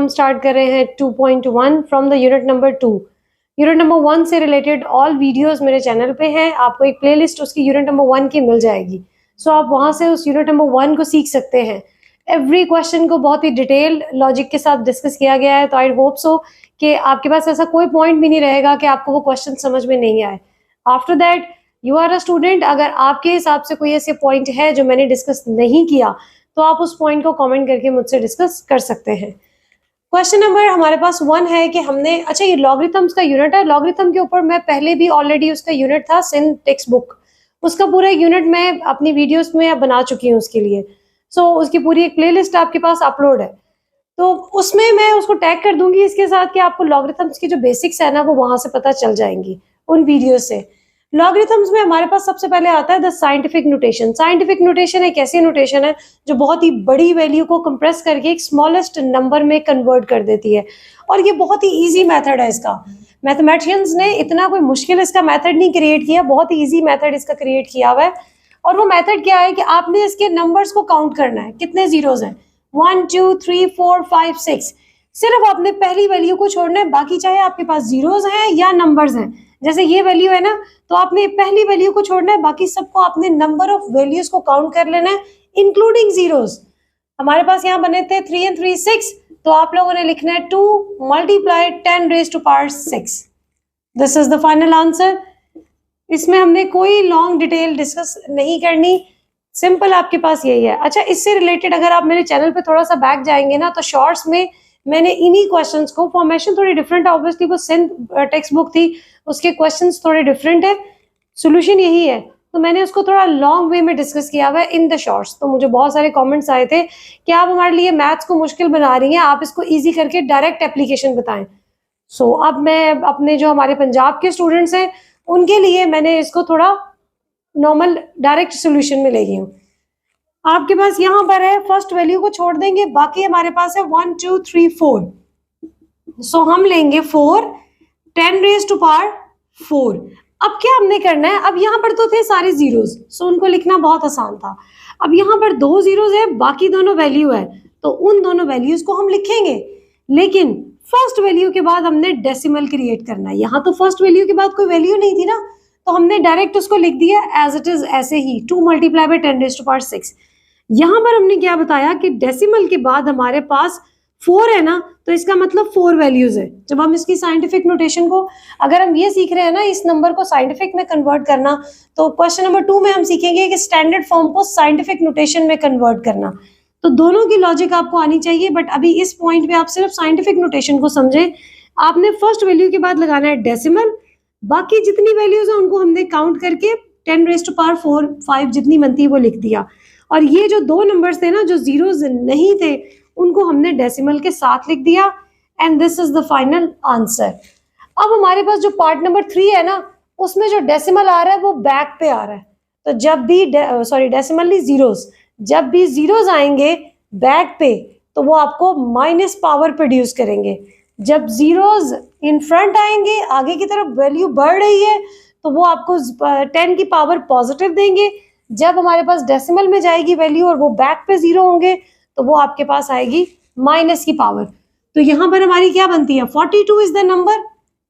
हम स्टार्ट कर रहे हैं 2.1 from the unit number 2। Unit number 1 से रिलेटेड ऑल वीडियोस मेरे चैनल पे हैं। आपको एक प्लेलिस्ट उसकी यूनिट नंबर 1 की मिल जाएगी, सो आप वहां से उस यूनिट नंबर 1 को सीख सकते हैं। एवरी क्वेश्चन को बहुत ही डिटेल लॉजिक के साथ डिस्कस किया गया है, तो आई होप सो कि आपके पास ऐसा कोई पॉइंट भी नहीं रहेगा कि आपको वो क्वेश्चन समझ में नहीं आए। After that you are a student. अगर आपके हिसाब से कोई ऐसे पॉइंट है जो मैंने डिस्कस नहीं किया, तो आप उस पॉइंट को कमेंट करके मुझसे डिस्कस कर सकते हैं। क्वेश्चन नंबर हमारे पास 1 है कि हमने, अच्छा ये लॉगरिथम्स का यूनिट है। लॉगरिथम के ऊपर मैं पहले भी ऑलरेडी उसका यूनिट था सिन टेक्स्ट बुक, उसका पूरा यूनिट मैं अपनी वीडियोस में बना चुकी हूँ उसके लिए। सो उसकी पूरी एक प्लेलिस्ट आपके पास अपलोड है, तो उसमें मैं उसको टैग कर दूंगी इसके साथ कि आपको लॉगरिथम्स की जो बेसिक्स है ना वो वहां से पता चल जाएंगी उन वीडियो से। लॉगरिथम्स में हमारे पास सबसे पहले आता है the scientific notation. Scientific notation एक ऐसी नोटेशन है जो बहुत ही बड़ी वैल्यू को कंप्रेस करके एक स्मॉलेस्ट नंबर में कन्वर्ट कर देती है, और ये बहुत ही इजी मेथड है इसका। मैथमेटिशियंस ने इतना कोई मुश्किल इसका मेथड नहीं क्रिएट किया, बहुत ही इजी मेथड इसका क्रिएट किया हुआ है। और वो मेथड क्या है कि आपने इसके नंबर्स को काउंट करना है, कितने जीरोज हैं, 1 2 3 4 5 6। सिर्फ आपने पहली वैल्यू को छोड़ना है, बाकी चाहे आपके पास जीरोज हैं या नंबर्स हैं। जैसे ये वैल्यू है ना, तो आपने पहली वैल्यू को छोड़ना है, बाकी सबको आपने नंबर ऑफ वैल्यूज को काउंट कर लेना है इंक्लूडिंग जीरोज। हमारे पास यहाँ बने थे 3 and 3 6, तो आप लोगों ने लिखना है 2 multiply 10 raised to power 6। This is the final answer. इसमें हमने कोई लॉन्ग डिटेल डिस्कस नहीं करनी, सिंपल आपके पास यही है। अच्छा, इससे रिलेटेड अगर आप मेरे चैनल पे थोड़ा सा बैक जाएंगे ना, तो शॉर्ट्स में मैंने इन्हीं क्वेश्चंस को, फॉर्मेशन थोड़ी डिफरेंट है ऑब्वियसली, वो सिंथ टेक्स्ट बुक थी, उसके क्वेश्चंस थोड़े डिफरेंट है, सॉल्यूशन यही है, तो मैंने उसको थोड़ा लॉन्ग वे में डिस्कस किया हुआ है इन द शॉर्ट्स। तो मुझे बहुत सारे कमेंट्स आए थे कि आप हमारे लिए मैथ्स को मुश्किल बना रही हैं, आप इसको ईजी करके डायरेक्ट एप्लीकेशन बताएं। सो अब मैं अपने जो हमारे पंजाब के स्टूडेंट्स हैं उनके लिए मैंने इसको थोड़ा नॉर्मल डायरेक्ट सोल्यूशन में ले गई हूँ। आपके पास यहाँ पर है, फर्स्ट वैल्यू को छोड़ देंगे, बाकी हमारे पास है 1 2 3 4। सो हम लेंगे 4 10 raised to power 4। अब क्या हमने करना है, अब यहाँ पर तो थे सारे जीरोज, सो उनको लिखना बहुत आसान था। अब यहाँ पर 2 जीरोज है, बाकी दोनों वैल्यू है, तो उन दोनों वैल्यूज को हम लिखेंगे, लेकिन फर्स्ट वैल्यू के बाद हमने डेसिमल क्रिएट करना है। यहाँ तो फर्स्ट वैल्यू के बाद कोई वैल्यू नहीं थी ना, तो हमने डायरेक्ट उसको लिख दिया एज इट इज, ऐसे ही 2 multiply by 10 raised to power 6। यहाँ पर हमने क्या बताया कि डेसिमल के बाद हमारे पास 4 है ना, तो इसका मतलब 4 वैल्यूज है। जब हम इसकी साइंटिफिक नोटेशन को, अगर हम ये सीख रहे हैं ना इस नंबर को साइंटिफिक में कन्वर्ट करना, तो क्वेश्चन नंबर 2 में हम सीखेंगे कि स्टैंडर्ड फॉर्म को साइंटिफिक नोटेशन में कन्वर्ट करना। तो दोनों की लॉजिक आपको आनी चाहिए, बट अभी इस पॉइंट पे आप सिर्फ साइंटिफिक नोटेशन को समझे। आपने फर्स्ट वैल्यू के बाद लगाना है डेसिमल, बाकी जितनी वैल्यूज है उनको हमने काउंट करके 10 raised to power 4 5 जितनी बनती है वो लिख दिया। और ये जो दो नंबर्स थे ना जो जीरोज नहीं थे, उनको हमने डेसिमल के साथ लिख दिया, and this is the final answer. अब हमारे पास जो पार्ट नंबर 3 है ना, उसमें जो डेसिमल आ रहा है वो बैक पे आ रहा है। तो जब भी डेसिमल नहीं, जीरोज, जब भी जीरोज आएंगे बैक पे, तो वो आपको माइनस पावर प्रोड्यूस करेंगे। जब जीरोज इन फ्रंट आएंगे, आगे की तरफ वैल्यू बढ़ रही है, तो वो आपको 10 की पावर पॉजिटिव देंगे। जब हमारे पास डेसिमल में जाएगी वैल्यू और वो बैक पे जीरो होंगे, तो वो आपके पास आएगी माइनस की पावर। तो यहाँ पर हमारी क्या बनती है, 42 इज द नंबर,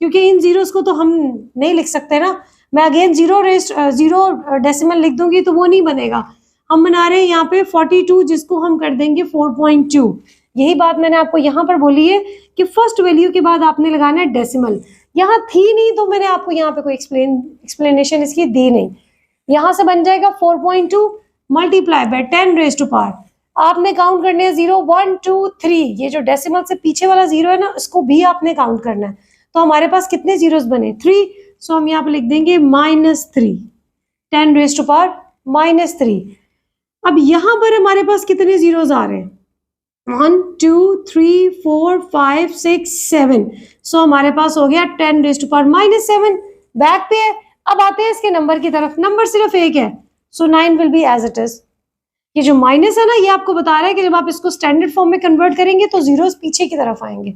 क्योंकि इन जीरोस को तो हम नहीं लिख सकते ना। मैं अगेन जीरो डेसिमल लिख दूंगी तो वो नहीं बनेगा। हम बना रहे हैं यहाँ पे 42, जिसको हम कर देंगे 4.2। यही बात मैंने आपको यहाँ पर बोली है कि फर्स्ट वैल्यू के बाद आपने लगाना है डेसिमल। यहाँ थी नहीं, तो मैंने आपको यहाँ पे कोई एक्सप्लेनेशन इसकी दी नहीं। यहाँ से बन जाएगा 4.2 multiply by 10 raised to power। आपने काउंट करने हैं 0 1 2 3, ये जो डेसिमल से पीछे वाला जीरो है ना, इसको भी आपने काउंट करना है। तो हमारे पास कितने जीरोस बने, 3। सो हम यहाँ पे लिख देंगे -3, 10 raised to power -3। अब यहाँ पर हमारे पास कितने जीरोस आ रहे हैं, 1 2 3 4 5 6 7। सो हमारे पास हो गया 10 raised to power -7, बैक पे है। अब आते हैं इसके नंबर की तरफ, नंबर सिर्फ एक है, so 9 will be as it is. ये जो माइनस है ना, ये आपको बता रहा है कि जब आप इसको स्टैंडर्ड फॉर्म में कन्वर्ट करेंगे तो जीरोस पीछे की तरफ आएंगे।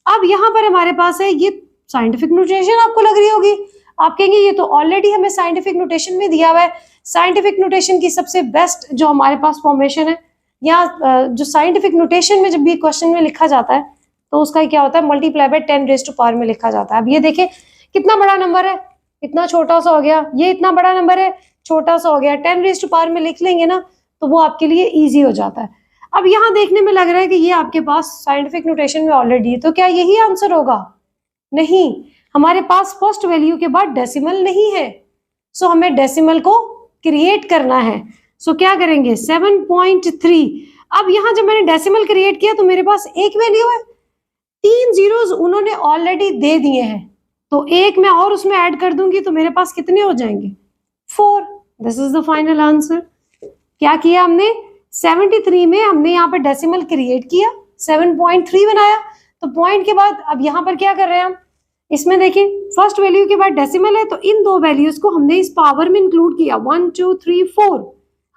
अब यहाँ पर हमारे पास है ये साइंटिफिक नोटेशन, आपको लग रही होगी, आप कहेंगे ये तो ऑलरेडी हमें साइंटिफिक नोटेशन में दिया हुआ है। साइंटिफिक नोटेशन की सबसे बेस्ट जो हमारे पास फॉर्मेशन है, या जो साइंटिफिक नोटेशन में जब भी क्वेश्चन में लिखा जाता है, तो उसका क्या होता है, multiply by 10 raise to power में लिखा जाता है। अब ये देखिए कितना बड़ा नंबर है, इतना छोटा सा हो गया, ये इतना बड़ा नंबर है, छोटा सा हो गया, 10 रेज़ टू पावर में लिख लेंगे ना तो वो आपके लिए ईजी हो जाता है। अब यहाँ देखने में लग रहा है कि ये आपके पास साइंटिफिक नोटेशन में ऑलरेडी है, तो क्या यही आंसर होगा? नहीं, हमारे पास फर्स्ट वैल्यू के बाद डेसिमल नहीं है, सो हमें डेसिमल को क्रिएट करना है। सो क्या करेंगे, 7.3। अब यहाँ जब मैंने डेसिमल क्रिएट किया तो मेरे पास एक वैल्यू है, 3 जीरोस उन्होंने ऑलरेडी दे दिए हैं, तो एक मैं और उसमें ऐड कर दूंगी तो मेरे पास कितने हो जाएंगे, 4। This is the final answer. क्या किया हमने, 73 में हमने यहाँ पर डेसिमल क्रिएट किया, 7.3 बनाया, तो पॉइंट के बाद अब यहाँ पर क्या कर रहे हैं हम, इसमें देखिए फर्स्ट वैल्यू के बाद डेसिमल है तो इन दो वैल्यूज को हमने इस पावर में इंक्लूड किया, 1 2 3 4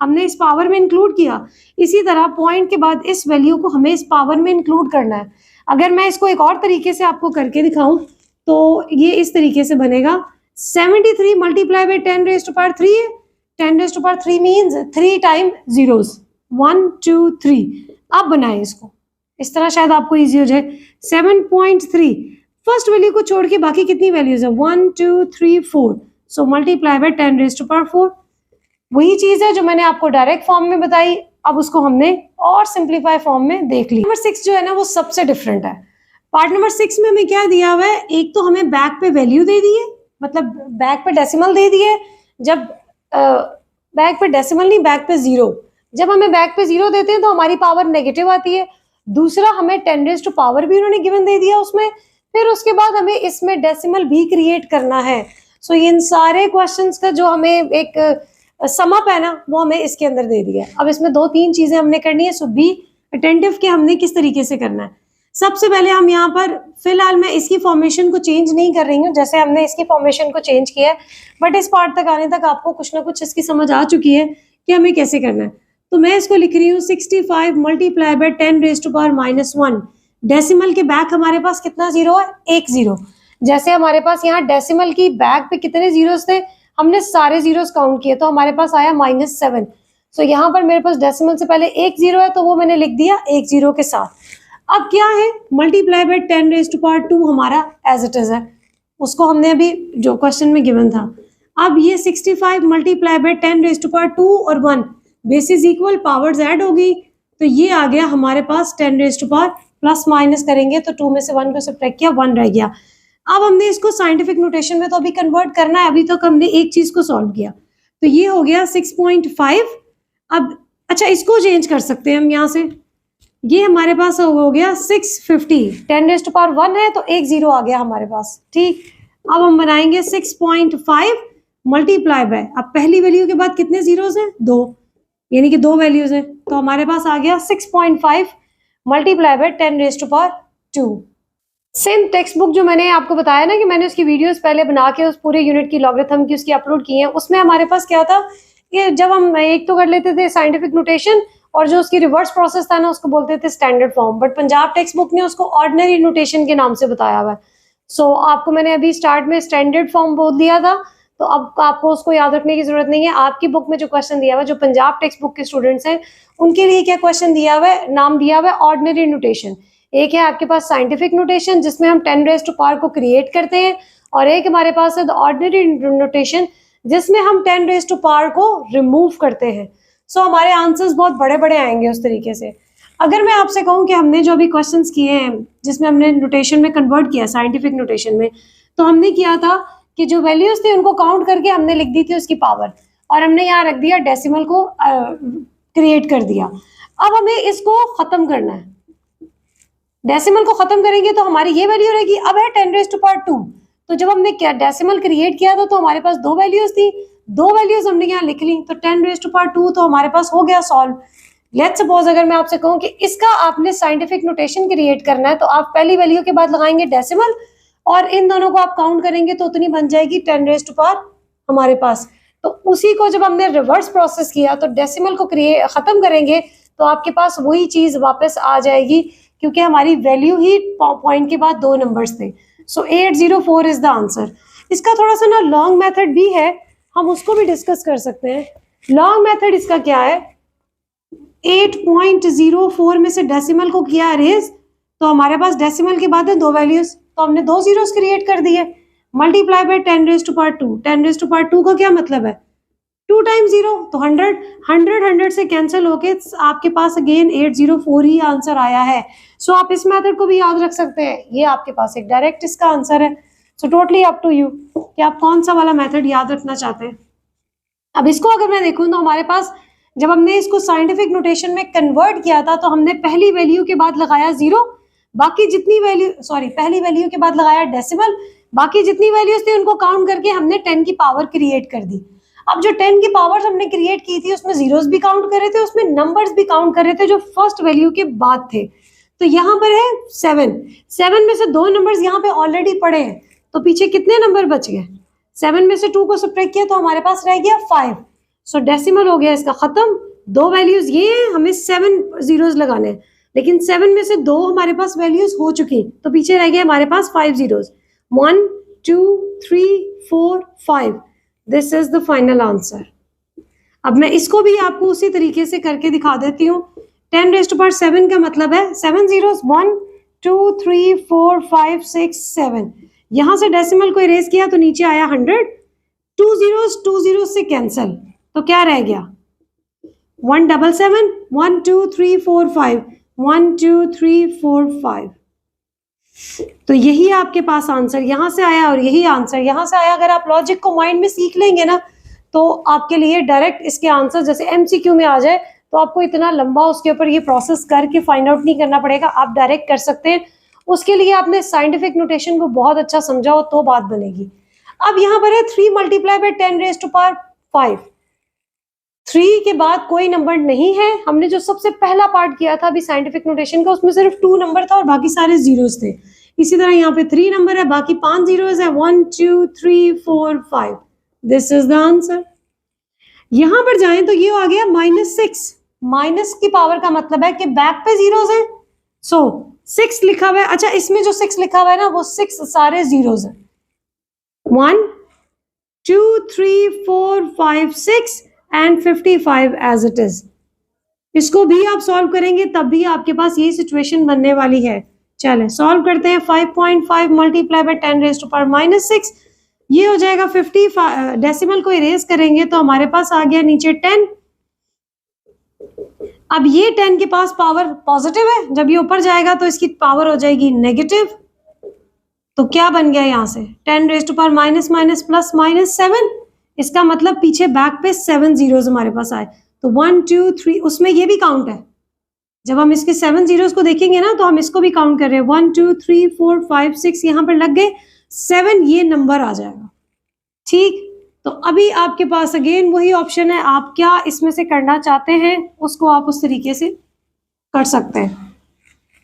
हमने इस पावर में इंक्लूड किया। इसी तरह पॉइंट के बाद इस वैल्यू को हमें इस पावर में इंक्लूड करना है। अगर मैं इसको एक और तरीके से आपको करके दिखाऊं तो ये इस तरीके से बनेगा, 73 multiply by 10 raise to power 3 है, 10 raise to power 3 means 3 time zeros, 1 2 3। आप बनाए इसको इस तरह, शायद आपको इजी हो जाए। 7.3 फर्स्ट वैल्यू को छोड़ के बाकी कितनी वैल्यूज है, 1 2 3 4, so multiply by 10 raise to power 4। वही चीज है जो मैंने आपको डायरेक्ट फॉर्म में बताई, अब उसको हमने और सिंप्लीफाई फॉर्म में देख ली। नंबर 6 जो है ना वो सबसे डिफरेंट है। पार्ट नंबर 6 में हमें क्या दिया हुआ है, एक तो हमें बैक पे वैल्यू दे दी है, मतलब बैक पे डेसिमल दे दिए, जब बैक पे डेसिमल नहीं, बैक पे जीरो, जब हमें बैक पे जीरो देते हैं तो हमारी पावर नेगेटिव आती है। दूसरा हमें 10 रेज़ टू पावर भी उन्होंने गिवन दे दिया उसमें, फिर उसके बाद हमें इसमें डेसिमल भी क्रिएट करना है। सो इन सारे क्वेश्चंस का जो हमें एक सम अप है ना वो हमें इसके अंदर दे दिया है। अब इसमें 2-3 चीजें हमने करनी है, सो बी अटेंटिव कि हमने किस तरीके से करना है। सबसे पहले हम यहाँ पर, फिलहाल मैं इसकी फॉर्मेशन को चेंज नहीं कर रही हूँ जैसे हमने इसकी फॉर्मेशन को चेंज किया है, बट इस पार्ट तक आने तक आपको कुछ ना कुछ इसकी समझ आ चुकी है कि हमें कैसे करना है। तो मैं इसको लिख रही हूँ 65 multiply by 10 raise to power -1। Decimal के बैक हमारे पास कितना जीरो है, एक जीरो। जैसे हमारे पास यहाँ डेसिमल की बैक पे कितने जीरोस थे, हमने सारे जीरोस काउंट किए तो हमारे पास आया -7। सो यहाँ पर मेरे पास डेसिमल से पहले एक जीरो है तो वो मैंने लिख दिया एक जीरो के साथ। अब क्या है, multiply by 10 raise to power 2 हमारा एज इट इज है, उसको हमने अभी जो क्वेश्चन में गिवन था। अब ये 65 multiply by 10 raise to power 2 और 1 बेसिस इक्वल, पावर्स ऐड हो गई तो ये आ गया हमारे पास 10 raise to power, plus minus करेंगे तो 2 में से 1 को सब्ट्रैक्ट किया, 1 रह गया। अब हमने इसको साइंटिफिक नोटेशन में तो अभी कन्वर्ट करना है, अभी तक हमने एक चीज को सॉल्व किया तो ये हो गया 6.5। अब अच्छा इसको चेंज कर सकते हैं हम यहाँ से, ये हमारे पास हो गया 650, 10 रेज़ टू पावर 1 है तो एक जीरो आ गया हमारे पास, ठीक। अब हम बनाएंगे 6.5 मल्टीप्लाई बाय, अब पहली वैल्यू के बाद कितने जीरोस हैं, 2, यानी कि 2 वैल्यूज हैं, तो हमारे पास आ गया 6.5 multiply by 10 raise to power 2। Same textbook जो मैंने आपको बताया ना कि मैंने उसकी वीडियोस पहले बना के उस पूरे यूनिट की लॉगरिथम की उसकी अपलोड की हैं, उसमें हमारे पास क्या था कि जब हम एक तो कर लेते थे साइंटिफिक नोटेशन और जो उसकी रिवर्स प्रोसेस था ना उसको बोलते थे standard form, but Punjab text book ने उसको ऑर्डिनरी नोटेशन के नाम से बताया हुआ है। सो आपको मैंने अभी स्टार्ट में स्टैंडर्ड फॉर्म बोल दिया था, तो अब आपको उसको याद रखने की जरूरत नहीं है। आपकी बुक में जो क्वेश्चन दिया हुआ है, जो पंजाब टेक्स्ट बुक के स्टूडेंट्स हैं उनके लिए क्या क्वेश्चन दिया हुआ है, नाम दिया हुआ है ऑर्डिनरी नोटेशन। एक है आपके पास साइंटिफिक नोटेशन जिसमें हम 10 रेज़ टू पावर को क्रिएट करते हैं, और एक हमारे पास है द ऑर्डिनरी नोटेशन जिसमें हम 10 रेज़ टू पावर को रिमूव करते हैं। सो हमारे आंसर्स बहुत बड़े बड़े आएंगे उस तरीके से। अगर मैं आपसे कहूँ कि हमने जो अभी क्वेश्चंस किए हैं जिसमें हमने नोटेशन में कन्वर्ट किया साइंटिफिक नोटेशन में, तो हमने किया था कि जो वैल्यूज थी उनको काउंट करके हमने लिख दी थी उसकी पावर, और हमने यहाँ रख दिया डेसिमल को क्रिएट कर दिया। अब हमें इसको खत्म करना है, डेसिमल को खत्म करेंगे तो हमारी ये वैल्यू रहेगी। अब है 10 रेज़ टू पावर 2, तो जब हमने क्या डेसिमल क्रिएट किया था तो हमारे पास 2 वैल्यूज थी, 2 वैल्यूज हमने यहाँ लिख ली, तो 10 रेज़ टू पावर 2 तो हमारे पास हो गया सॉल्व। लेट्स सपोज अगर मैं आपसे कहूँ कि इसका आपने साइंटिफिक नोटेशन क्रिएट करना है, तो आप पहली वैल्यू के बाद लगाएंगे डेसिमल और इन दोनों को आप काउंट करेंगे तो उतनी बन जाएगी 10 रेज़ टू पावर हमारे पास। तो उसी को जब हमने रिवर्स प्रोसेस किया तो डेसिमल को खत्म करेंगे तो आपके पास वही चीज वापस आ जाएगी, क्योंकि हमारी वैल्यू ही पॉइंट के बाद 2 नंबर्स थे। सो 804 इज द आंसर। इसका थोड़ा सा ना लॉन्ग मेथड भी है, हम उसको भी डिस्कस कर सकते हैं। लॉन्ग मेथड इसका क्या है, 8.04 में से डेसिमल को किया अरेज, तो हमारे पास डेसिमल के बाद है 2 वैल्यूज, तो हमने 2 जीरोस क्रिएट कर दिए। Multiply by 10 raise to power 2, 10 raise to power 2 का क्या मतलब है 2 टाइम्स 0, तो 100 100 100 से कैंसिल होके आपके पास अगेन 804 ही आंसर आया है। सो आप इस मेथड को भी याद रख सकते हैं, ये आपके पास एक डायरेक्ट इसका आंसर है। So totally up to you कि आप कौन सा वाला मेथड याद रखना चाहते हैं। अब इसको अगर मैं देखूं तो हमारे पास जब हमने इसको साइंटिफिक नोटेशन में कन्वर्ट किया था तो हमने पहली वैल्यू के बाद लगाया 0, बाकी जितनी वैल्यू पहली वैल्यू के बाद लगाया डेसिमल, बाकी जितनी वैल्यूज थी उनको काउंट करके हमने 10 की पावर क्रिएट कर दी। अब जो 10 की पावर्स हमने क्रिएट की थी उसमें जीरोस भी काउंट कर रहे थे, उसमें नंबर्स भी काउंट कर रहे थे जो फर्स्ट वैल्यू के बाद थे। तो यहाँ पर है 7 में से 2 नंबर्स यहाँ पे ऑलरेडी पड़े हैं, तो पीछे कितने नंबर बच गए 7 में से 2 को सब्ट्रैक्ट किया तो हमारे पास रह गया 5। सो डेसिमल हो गया इसका खत्म। 2 वैल्यूज ये हैं, हमें 7 जीरोस लगाने हैं, लेकिन 7 में से 2 हमारे पास वैल्यूज हो चुकी, तो पीछे रह गया हमारे पास 5 zeros. 1 2 3 4 5, this is the final answer. अब मैं इसको भी आपको उसी तरीके से करके दिखा देती हूँ। 10 रेज़ टू पावर 7 का मतलब है 7 जीरोस, 1 2 3 4 5 6 7। यहां से डेसिमल को इरेज किया तो नीचे आया 100, 2 जीरोस से कैंसल, तो क्या रह गया 177, 1 2 3 4 5, 1 2 3 4 5। तो यही आपके पास आंसर यहां से आया और यही आंसर यहां से आया। अगर आप लॉजिक को माइंड में सीख लेंगे ना तो आपके लिए डायरेक्ट इसके आंसर जैसे एमसीक्यू में आ जाए तो आपको इतना लंबा उसके ऊपर ये प्रोसेस करके फाइंड आउट नहीं करना पड़ेगा, आप डायरेक्ट कर सकते हैं। उसके लिए आपने साइंटिफिक नोटेशन को बहुत अच्छा समझा हो तो बात बनेगी। अब यहाँ पर है 3 multiply by 10 raise to power 5। 3 के बाद कोई नंबर नहीं है। हमने जो सबसे पहला पार्ट किया था अभी साइंटिफिक नोटेशन का उसमें सिर्फ 2 नंबर था और बाकी सारे जीरोस थे। इसी तरह यहाँ पे 3 नंबर है, बाकी 5 जीरोस है, 1 2 3 4 5। This is the answer. यहां पर जाएं तो ये आ गया -6। माइनस की पावर का मतलब है कि बैक पे जीरोस है, सो 6 लिखा हुआ है। अच्छा, इसमें जो 6 लिखा हुआ है ना वो 6 सारे जीरोस है। 1 2 3 4 5 6 एंड 55 एज इट इज। इसको भी आप सॉल्व करेंगे तब भी आपके पास यही सिचुएशन बनने वाली है। चलें सॉल्व करते हैं। 5.5 multiply by 10 raise to power -6, ये हो जाएगा 50। डेसिमल को इरेज करेंगे तो हमारे पास आ गया नीचे 10। अब ये 10 के पास पावर पॉजिटिव है, जब ये ऊपर जाएगा तो इसकी पावर हो जाएगी नेगेटिव। तो क्या बन गया यहाँ से 10 raise to power minus minus plus -7। इसका मतलब पीछे बैक पे 7 जीरोस हमारे पास आए। तो 1 2 3 उसमें ये भी काउंट है। जब हम इसके 7 जीरोस को देखेंगे ना तो हम इसको भी काउंट कर रहे हैं। 1 2 3 4 5 6 यहाँ पर लग गए, 7 ये नंबर आ जाएगा। ठीक, तो अभी आपके पास अगेन वही ऑप्शन है, आप क्या इसमें से करना चाहते हैं उसको आप उस तरीके से कर सकते हैं।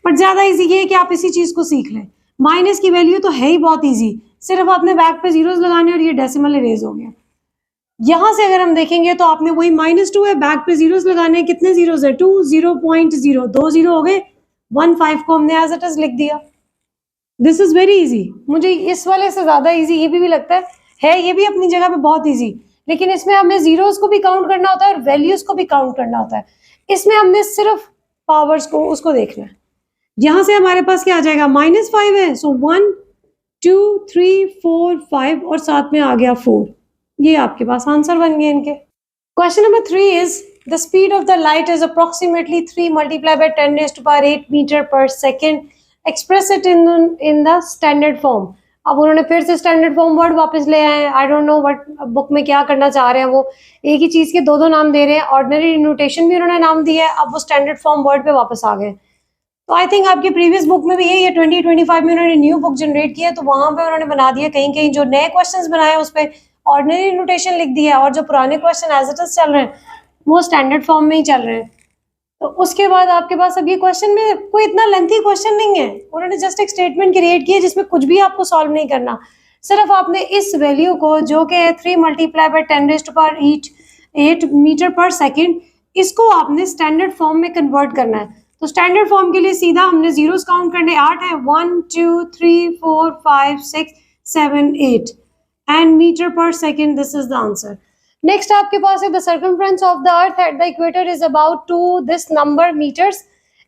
बट ज्यादा इजी ये है कि आप इसी चीज को सीख लें। माइनस की वैल्यू तो है ही बहुत इजी, सिर्फ आपने बैक पे जीरोस लगाने और ये डेसिमल इरेज हो गया। यहां से अगर हम देखेंगे तो आपने वही -2 है, बैक पे जीरोस लगाने, कितने जीरोस है 2, 0.0, 2 जीरो हो गए, 1 5 को हमने एज इट इज लिख दिया। This is very easy. मुझे इस वाले से ज्यादा इजी ये भी लगता है ये भी अपनी जगह पे बहुत इजी, लेकिन इसमें हमें जीरोस को भी काउंट करना होता है और वैल्यूज को भी काउंट करना होता है। इसमें हमने सिर्फ पावर्स को उसको देखना है। यहां से हमारे पास क्या आ जाएगा -5 है, सो 1 2 3 4 5 और साथ में आ गया 4। ये आपके पास आंसर बन गए इनके। Question number 3 is the speed of the light is approximately 3 multiply by 10 raise to power 8 metre पर second, express it in the standard form. अब उन्होंने फिर से स्टैंडर्ड फॉर्म वर्ड वापस ले आए हैं। I don't know what book में क्या करना चाह रहे हैं, वो एक ही चीज के दो नाम दे रहे हैं। ऑर्डिनरी नोटेशन भी उन्होंने नाम दिया है, अब वो स्टैंडर्ड फॉर्म वर्ड पे वापस आ गए। तो आई थिंक आपकी प्रीवियस बुक में भी यही है, 2025 में उन्होंने न्यू बुक जनरेट की है तो वहां पे उन्होंने बना दिया, कहीं कहीं जो नए क्वेश्चंस बनाए उस पर ऑर्डिनरी नोटेशन लिख दिया है और जो पुराने क्वेश्चन एज इट इज चल रहे हैं वो स्टैंडर्ड फॉर्म में ही चल रहे हैं। तो उसके बाद आपके पास अब ये क्वेश्चन में कोई इतना लेंथी क्वेश्चन नहीं है, उन्होंने जस्ट एक स्टेटमेंट क्रिएट की है जिसमें कुछ भी आपको सॉल्व नहीं करना। सिर्फ आपने इस वैल्यू को जो कि 3 multiply by 10 raise to power 8 metre पर सेकेंड, इसको आपने स्टैंडर्ड फॉर्म में कन्वर्ट करना है। तो स्टैंडर्ड फॉर्म के लिए सीधा हमने जीरोस काउंट करने 8 है, 1 2 3 4 5 6 7 8 एंड मीटर पर second, this is the answer. Next आपके पास है the circumference of the earth at the equator is about to this number metres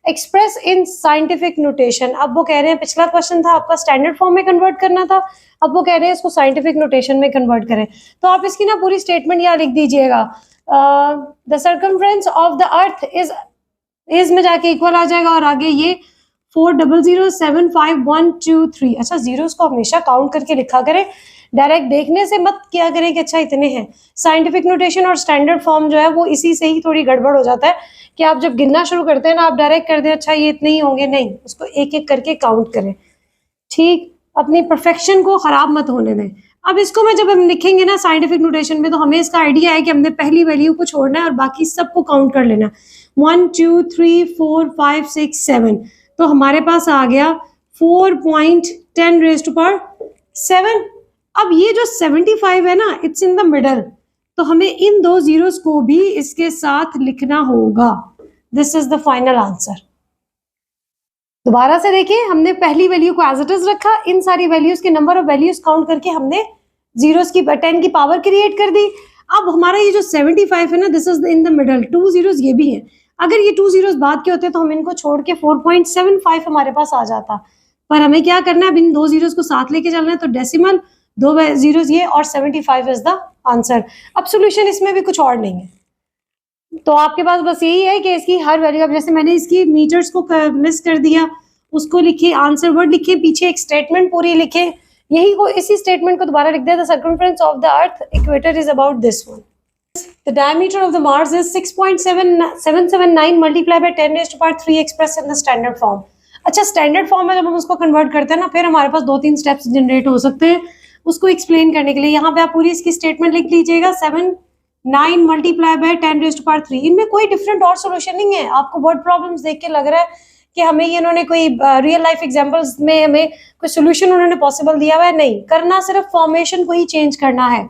express in scientific notation. अब वो कह रहे हैं, पिछला क्वेश्चन था आपका स्टैंडर्ड फॉर्म में कन्वर्ट करना था, अब वो कह रहे हैं इसको साइंटिफिक नोटेशन में कन्वर्ट करें। तो आप इसकी ना पूरी स्टेटमेंट यहाँ लिख दीजिएगा, the circumference of the earth is में जाके इक्वल आ जाएगा, और आगे ये 400075123। अच्छा, जीरोस को हमेशा काउंट करके लिखा करें, डायरेक्ट देखने से मत क्या करें कि अच्छा इतने हैं। साइंटिफिक नोटेशन और स्टैंडर्ड फॉर्म जो है वो इसी से ही थोड़ी गड़बड़ हो जाता है कि आप जब गिनना शुरू करते हैं ना, आप डायरेक्ट कर दें अच्छा ये इतने ही होंगे, नहीं, उसको एक एक करके काउंट करें। ठीक, अपनी परफेक्शन को खराब मत होने दें। अब इसको मैं जब हम लिखेंगे ना साइंटिफिक नोटेशन में, तो हमें इसका आइडिया है कि हमने पहली वैल्यू को छोड़ना है और बाकी सबको काउंट कर लेना। 1 2 3 4 5 6 7, तो हमारे पास आ गया 4.10⁻⁷। अब ये जो 75 है ना, इट्स इन द मिडल, तो हमें इन दो जीरोस को भी इसके साथ लिखना होगा। This is the final answer. दोबारा से देखिए, हमने पहली वैल्यू को एज इट इज रखा, इन सारी वैल्यूज के नंबर ऑफ वैल्यूज काउंट करके हमने जीरोस की 10 की पावर क्रिएट कर दी। अब हमारा ये जो 75 है ना, this is in the middle, 2 zeros ये भी है। अगर ये 2 जीरोस बाद के होते तो हम इनको छोड़ के 4.75 हमारे पास आ जाता, पर हमें क्या करना है, अब इन दो जीरोस को साथ लेके चलना है, तो डेसिमल 2 जीरोस ये और 75 इज द आंसर। अब सोल्यूशन इसमें भी कुछ और नहीं है, तो आपके पास बस यही है कि इसकी हर वैल्यू, अब जैसे मैंने इसकी मीटर्स को मिस कर दिया, उसको लिखे, आंसर वर्ड लिखे, पीछे एक स्टेटमेंट पूरी लिखे, यही को इसी स्टेटमेंट को दोबारा लिख दिया, the circumference of the earth equator is about this one. The diameter of the Mars is 6.779 multiplied by 10⁻³ expressed in the standard form। अच्छा, स्टैंडर्ड फॉर्म में जब हम उसको कन्वर्ट करते हैं ना, फिर हमारे पास 2-3 स्टेप्स जनरेट हो सकते हैं उसको एक्सप्लेन करने के लिए। यहाँ पे आप पूरी इसकी स्टेटमेंट लिख लीजिएगा, 79 मल्टीप्लाई बाय 10⁻³। इनमें कोई डिफरेंट और सोल्यूशन नहीं है। आपको वर्ड प्रॉब्लम्स देख के लग रहा है कि हमें ये उन्होंने कोई रियल लाइफ एग्जांपल्स में हमें कोई सोल्यूशन उन्होंने पॉसिबल दिया हुआ है, नहीं, करना सिर्फ फॉर्मेशन को ही चेंज करना है,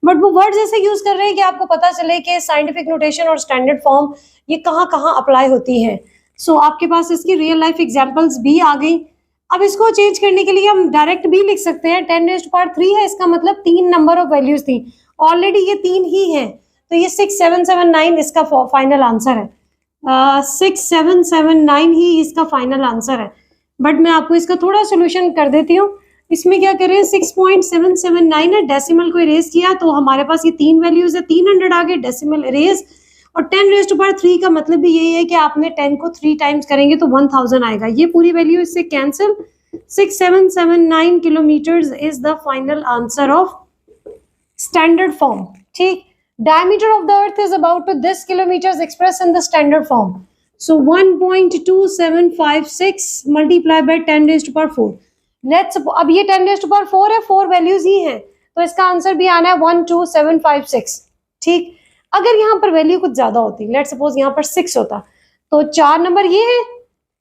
बट वो वर्ड्स ऐसे यूज कर रहे हैं कि आपको पता चले कि साइंटिफिक नोटेशन और स्टैंडर्ड फॉर्म ये कहाँ कहाँ अप्लाई होती है। सो आपके पास इसकी रियल लाइफ एग्जांपल्स भी आ गई। अब इसको चेंज करने के लिए हम डायरेक्ट भी लिख सकते हैं, 10⁻³ है, इसका मतलब 3 नंबर ऑफ वैल्यूज थी, ऑलरेडी ये 3 ही है, तो ये 6779 इसका फाइनल आंसर है। 6779 ही इसका फाइनल आंसर है। बट मैं आपको इसका थोड़ा सोल्यूशन कर देती हूँ। इसमें क्या करें, 6.779 है, डेसिमल को इरेज किया तो हमारे पास ये 3 वैल्यूज है, 300 आगे, डेसिमल इरेज, और 10⁻³ का मतलब भी यही है कि आपने 10 को 3 टाइम्स करेंगे तो 1000 आएगा। ये पूरी वैल्यू इससे cancel, 6779 kilometres is the final answer of standard form. ठीक, diameter of the earth is about to this kilometers expressed in the standard form, so 1.2756 multiplied by 10⁻⁴। Let's, अब ये 10⁻⁴ है, 4 वैल्यूज ही हैं, तो इसका आंसर भी आना है 12756। ठीक, अगर यहाँ पर वैल्यू कुछ ज्यादा होती, लेट्स सपोज यहाँ पर 6 होता, तो 4 नंबर ये है,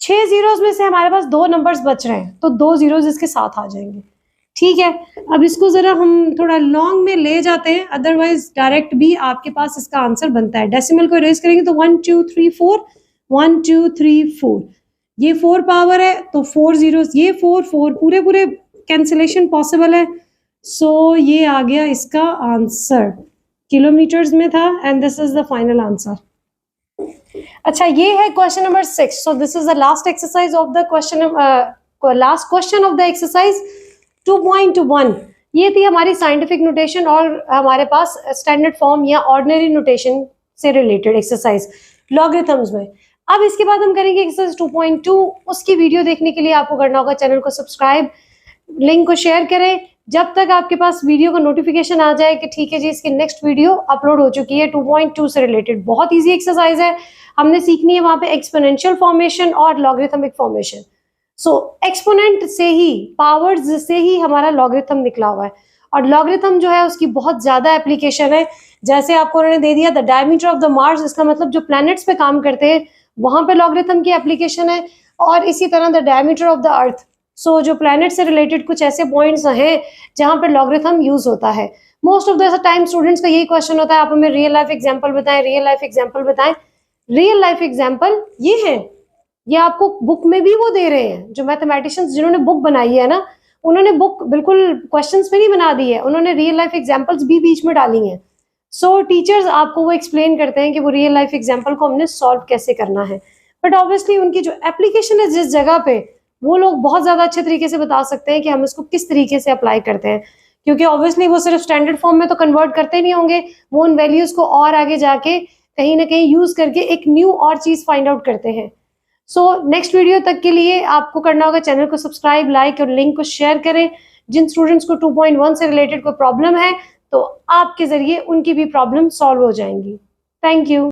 6 जीरोस में से हमारे पास 2 नंबर्स बच रहे हैं, तो 2 जीरोस इसके साथ आ जाएंगे। ठीक है, अब इसको जरा हम थोड़ा लॉन्ग में ले जाते हैं, अदरवाइज डायरेक्ट भी आपके पास इसका आंसर बनता है। डेसिमल को इरेज करेंगे तो 1 2 3 4, 1 2 3 4, ये 4 पावर है तो 4 जीरोस, ये 4 4 पूरे कैंसिलेशन पॉसिबल है। सो ये आ गया इसका आंसर, किलोमीटर्स में था, and this is the final answer. अच्छा, ये है question number 6। So this is the last exercise of the question, last question of the exercise 2.1। ये थी हमारी साइंटिफिक नोटेशन और हमारे पास स्टैंडर्ड फॉर्म या ऑर्डिनरी नोटेशन से रिलेटेड एक्सरसाइज लॉगरिथम्स में। अब इसके बाद हम करेंगे एक्सरसाइज 2.2। उसकी वीडियो देखने के लिए आपको करना होगा चैनल को सब्सक्राइब, लिंक को शेयर करें, जब तक आपके पास वीडियो का नोटिफिकेशन आ जाए कि ठीक है जी इसकी नेक्स्ट वीडियो अपलोड हो चुकी है 2.2 से रिलेटेड। बहुत ईजी एक्सरसाइज है, हमने सीखनी है वहां पे एक्सपोनेंशियल फॉर्मेशन और लॉगरिथमिक फॉर्मेशन। सो एक्सपोनेंट से ही, पावर्स से ही हमारा लॉगरिथम निकला हुआ है, और लॉगरिथम जो है उसकी बहुत ज्यादा एप्लीकेशन है। जैसे आपको उन्होंने दे दिया the diameter of the Mars, इसका मतलब जो प्लैनेट्स पे काम करते हैं वहां पे लॉगरिथम की एप्लीकेशन है, और इसी तरह the diameter of the earth. So जो प्लैनेट से रिलेटेड कुछ ऐसे पॉइंट्स हैं जहां पर लॉगरिथम यूज होता है। Most of the time students का यही क्वेश्चन होता है, आप हमें रियल लाइफ एग्जांपल बताएं, रियल लाइफ एग्जांपल बताएं। रियल लाइफ एग्जांपल ये है, ये आपको बुक में भी वो दे रहे हैं, जो मैथमेटिशियंस जिन्होंने बुक बनाई है ना, उन्होंने बुक बिल्कुल क्वेश्चंस में नहीं बना दी है, उन्होंने रियल लाइफ एग्जांपल्स भी बीच में डाली हैं। सो टीचर्स आपको वो एक्सप्लेन करते हैं कि वो रियल लाइफ एग्जांपल को हमने सॉल्व कैसे करना है। बट ऑब्वियसली उनकी जो एप्लीकेशन है जिस जगह पे, वो लोग बहुत ज़्यादा अच्छे तरीके से बता सकते हैं कि हम इसको किस तरीके से अप्लाई करते हैं, क्योंकि ऑब्वियसली वो सिर्फ स्टैंडर्ड फॉर्म में तो कन्वर्ट करते नहीं होंगे, वो उन वैल्यूज़ को और आगे जाके कहीं ना कहीं यूज़ करके एक न्यू और चीज़ फाइंड आउट करते हैं। सो नेक्स्ट वीडियो तक के लिए आपको करना होगा चैनल को सब्सक्राइब, लाइक और लिंक को शेयर करें। जिन स्टूडेंट्स को 2.1 से रिलेटेड कोई प्रॉब्लम है तो आपके जरिए उनकी भी प्रॉब्लम सॉल्व हो जाएंगी। Thank you.